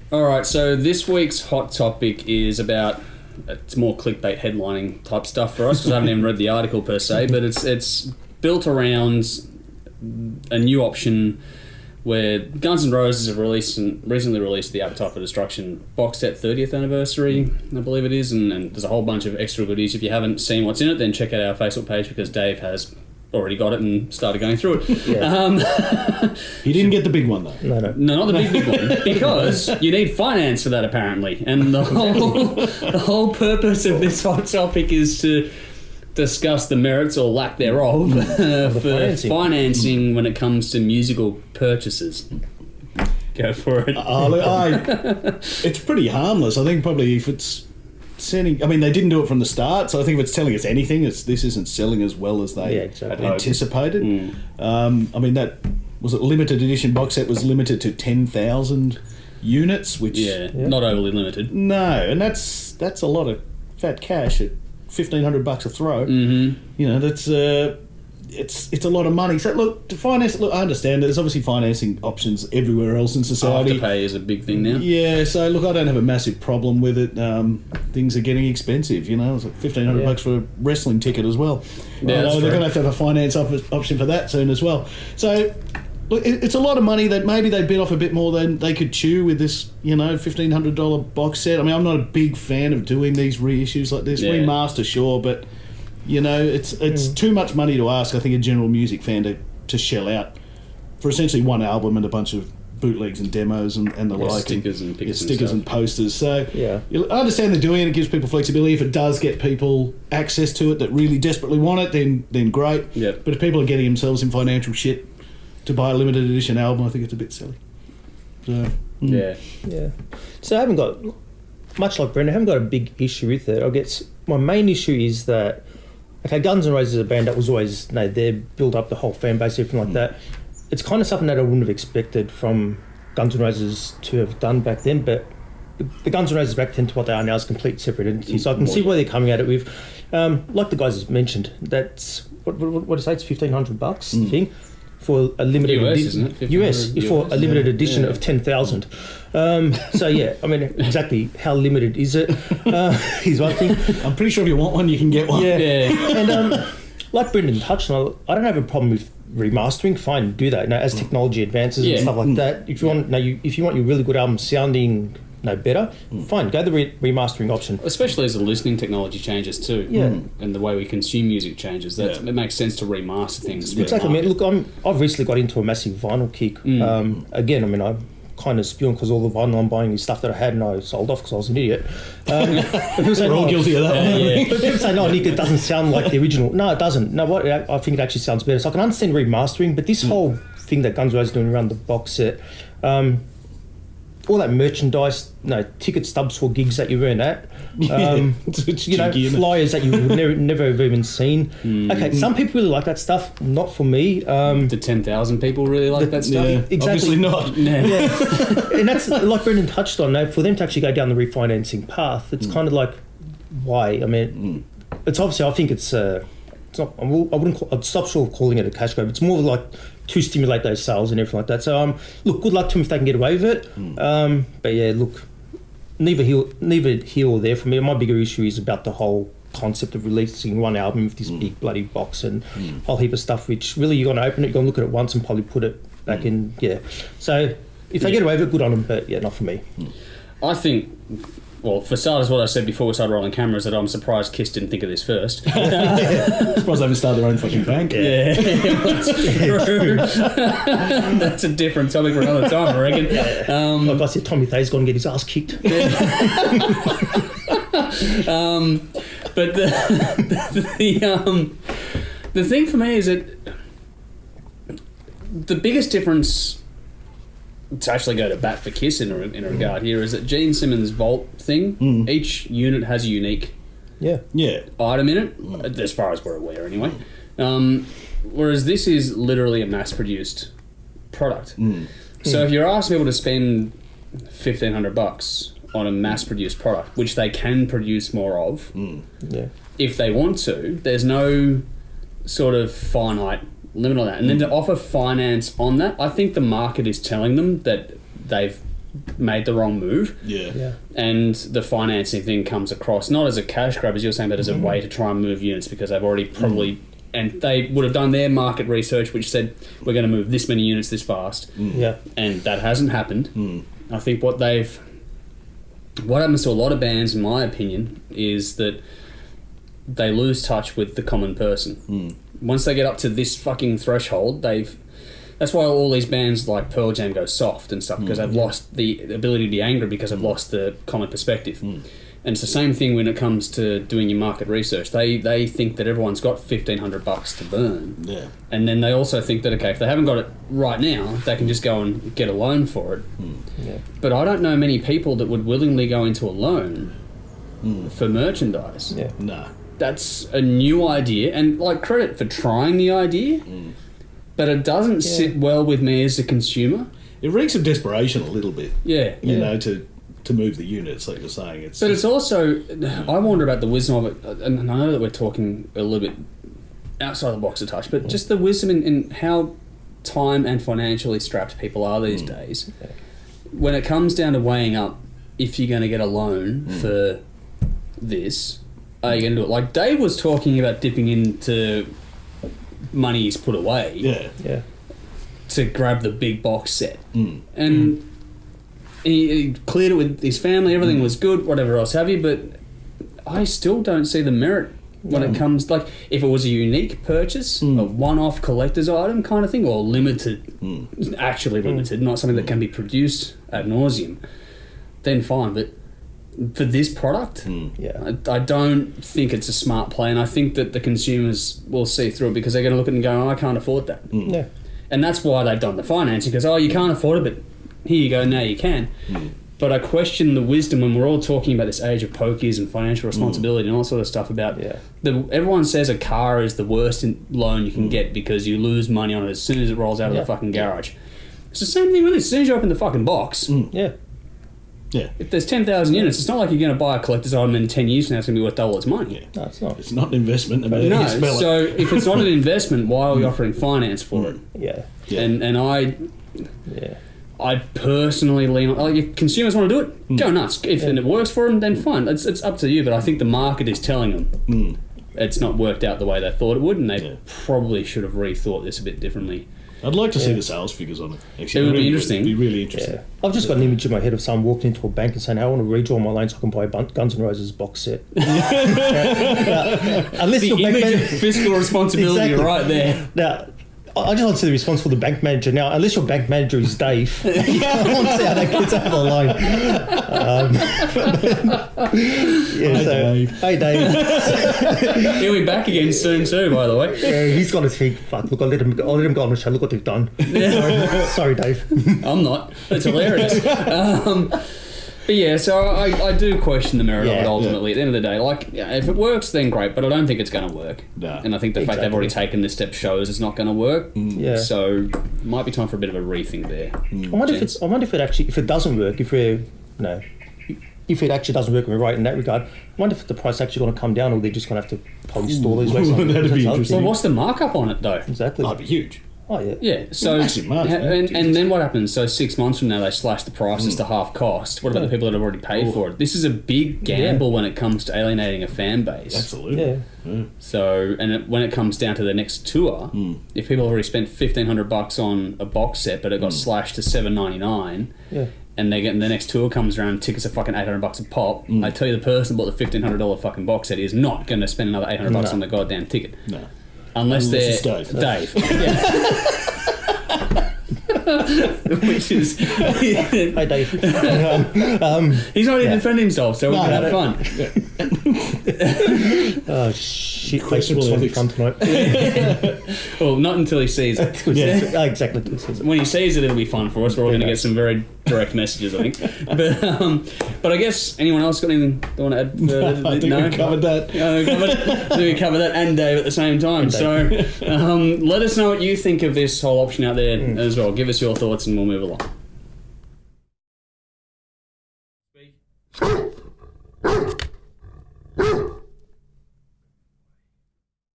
All right, so this week's hot topic is about, it's more clickbait headlining type stuff for us because I haven't even read the article per se, but it's built around a new option where Guns N' Roses have recently released the Appetite for Destruction box set 30th anniversary, I believe it is, and there's a whole bunch of extra goodies. If you haven't seen what's in it, then check out our Facebook page because Dave has already got it and started going through it. Yeah. He didn't get the big one, though. No. No, not the big one, because you need finance for that, apparently. And the whole purpose of this hot topic is to discuss the merits or lack thereof for financing when it comes to musical purchases. Go for it. It's pretty harmless. I think probably if it's selling... I mean, they didn't do it from the start, so I think if it's telling us anything, this isn't selling as well as they anticipated. I mean, that... Was it limited edition box set was limited to 10,000 units, which... Yeah, not overly limited. No, and that's a lot of fat cash at $1,500 a throw. Mm-hmm. You know, that's it's a lot of money. So look, to finance, I understand there's obviously financing options everywhere else in society. Afterpay is a big thing now. Yeah, so look, I don't have a massive problem with it. Things are getting expensive. You know, it's like $1,500 for a wrestling ticket as well. Yeah, that's they're going to have a finance option for that soon as well. So. Look, it's a lot of money that maybe they bit off a bit more than they could chew with this, $1,500 box set. I mean, I'm not a big fan of doing these reissues like this. Yeah. Remaster, sure, but, it's too much money to ask, I think, a general music fan to shell out for essentially one album and a bunch of bootlegs and demos and the like. Stickers and pictures stickers and posters. So, I understand they're doing it. It gives people flexibility. If it does get people access to it that really desperately want it, then great. Yeah. But if people are getting themselves in financial shit to buy a limited edition album, I think it's a bit silly. So, Yeah. So I haven't got, much like Brendan, I haven't got a big issue with it. I guess my main issue is that, okay, Guns N' Roses is a band that was always, they built up the whole fan base, everything like that. It's kind of something that I wouldn't have expected from Guns N' Roses to have done back then, but the Guns N' Roses back then to what they are now is complete separate entities. So I can see where they're coming at it with. Like the guys have mentioned, that's, what do you say, it's $1,500 the thing? For a limited edition, US for a limited edition of 10,000. So yeah, I mean, exactly how limited is it? Is one thing. I'm pretty sure if you want one, you can get one. Yeah. And like Brendan touched on, I don't have a problem with remastering. Fine, do that. As technology advances and stuff like that. If you want, if you want your really good album sounding better, fine, go the remastering option. Especially as the listening technology changes too, and the way we consume music changes. It makes sense to remaster things. Exactly. I mean, look, I've recently got into a massive vinyl kick. Again, I mean, I'm kind of spewing because all the vinyl I'm buying is stuff that I had and I sold off because I was an idiot. People say, we're all guilty of that. But people say, no, Nick, it doesn't sound like the original. No, it doesn't. No, I think it actually sounds better. So I can understand remastering, but this whole thing that Guns N' Roses is doing around the box set, all that merchandise, ticket stubs for gigs that you earn at, flyers that you would never have even seen. Okay, some people really like that stuff, not for me. The 10,000 people really like that stuff? Yeah, exactly. Obviously not. Yeah. And that's, like Brendan touched on, for them to actually go down the refinancing path, it's kind of like, why? I mean, it's obviously, I think it's not, I'd stop short of calling it a cash grab. It's more like to stimulate those sales and everything like that. So, look, good luck to them if they can get away with it. But yeah, look, neither here or there for me. My bigger issue is about the whole concept of releasing one album with this big bloody box and a whole heap of stuff, which really you're going to open it, you're going to look at it once and probably put it back in. Yeah. So if they get away with it, good on them, but yeah, not for me. I think... Well, for starters, what I said before we started rolling cameras, that I'm surprised Kiss didn't think of this first. Surprised they haven't started their own fucking bank. Yeah, that's true. That's a different topic for another time, I reckon. Like I said, Tommy Thay's gone and get his ass kicked. But the thing for me is that the biggest difference, to actually go to bat for Kiss in a regard here, is that Gene Simmons' Vault thing, each unit has a unique item in it, as far as we're aware anyway. Whereas this is literally a mass-produced product. So if you're asking people to spend $1,500 on a mass-produced product, which they can produce more of, if they want to, there's no sort of finite limit on that. And then to offer finance on that, I think the market is telling them that they've made the wrong move. Yeah. And the financing thing comes across not as a cash grab, as you're saying, but as a way to try and move units, because they've already probably... And they would have done their market research, which said, we're going to move this many units this fast. And that hasn't happened. I think what happens to a lot of bands, in my opinion, is that they lose touch with the common person. Once they get up to this fucking threshold, that's why all these bands like Pearl Jam go soft and stuff, because they've lost the ability to be angry because they've lost the common perspective. And it's the same thing when it comes to doing your market research. They think that everyone's got $1,500 to burn. And then they also think that, okay, if they haven't got it right now, they can just go and get a loan for it. But I don't know many people that would willingly go into a loan for merchandise. No. That's a new idea, and like, credit for trying the idea, but it doesn't sit well with me as a consumer. It reeks of desperation a little bit. You know, to move the units, like you're saying. It's also, I wonder about the wisdom of it, and I know that we're talking a little bit outside the box a touch, but just the wisdom in how time and financially strapped people are these days. When it comes down to weighing up if you're going to get a loan for this, are you going to do it? Like Dave was talking about dipping into money he's put away to grab the big box set. And he cleared it with his family, everything was good, whatever else have you, but I still don't see the merit when it comes, like, if it was a unique purchase, a one-off collector's item kind of thing, or limited, actually limited, not something that can be produced ad nauseum, then fine, but for this product, I don't think it's a smart play, and I think that the consumers will see through it because they're going to look at it and go, oh, I can't afford that. And that's why they've done the financing, because, oh, you can't afford it, but here you go, now you can. But I question the wisdom when we're all talking about this age of pokies and financial responsibility and all sort of stuff about... everyone says a car is the worst loan you can get because you lose money on it as soon as it rolls out of the fucking garage. It's the same thing with it. As soon as you open the fucking box... If there's 10,000 units, it's not like you're going to buy a collector's item in 10 years now it's going to be worth double its money. No, it's not. It's not an investment. So if it's not an investment, why are we offering finance for it? And I personally lean on... Like, if consumers want to do it, go nuts. If and it works for them, then fine. It's up to you, but I think the market is telling them it's not worked out the way they thought it would, and they probably should have rethought this a bit differently. I'd like to see the sales figures on it. Actually, it would be interesting. It'd be really interesting. I've just got an image in my head of someone walking into a bank and saying, I want to redraw my loan so I can buy a Guns N' Roses box set. Unless the image of fiscal responsibility right there. Now, I just want to see the response for the bank manager. Now, unless your bank manager is Dave, I want to see how that gets over the line. Hey, Dave. He'll be back again soon too, by the way. Yeah, he's got to think, fuck, look, I'll let him go on the show. Look what they've done. Sorry, Dave. I'm not. It's hilarious. But yeah, so I do question the merit of it ultimately. At the end of the day, like, if it works, then great, but I don't think it's going to work. No. And I think the fact they've already taken this step shows it's not going to work. So it might be time for a bit of a rethink there. I wonder if it doesn't work, if it actually doesn't work and we're right in that regard, I wonder if the price is actually going to come down or they're just going to have to probably store these ways. That'd be interesting. Well, what's the markup on it though? Exactly. That'd be huge. Oh, yeah. Yeah, so... Massive margin, and then what happens? So 6 months from now, they slash the prices to half cost. What about the people that have already paid for it? This is a big gamble when it comes to alienating a fan base. Absolutely. So, when it comes down to the next tour, if people have already spent $1,500 on a box set, but it got slashed to $7.99, and they get the next tour comes around, tickets are fucking $800 a pop, I tell you, the person who bought the $1,500 fucking box set is not going to spend another $800 on the goddamn ticket. No. Unless they're Dave. Which is... Hey, Dave. He's not even defending himself, so we can have fun. Oh, shit. Questionable ethics. Fun tonight. Well, not until he sees it. Exactly. When he sees it, it'll be fun for us. We're all going to get some very direct messages, I think. But I guess, anyone else got anything they want to add? I think we covered that. I think we covered that and Dave at the same time. So let us know what you think of this whole option out there as well. Give us your thoughts and we'll move along.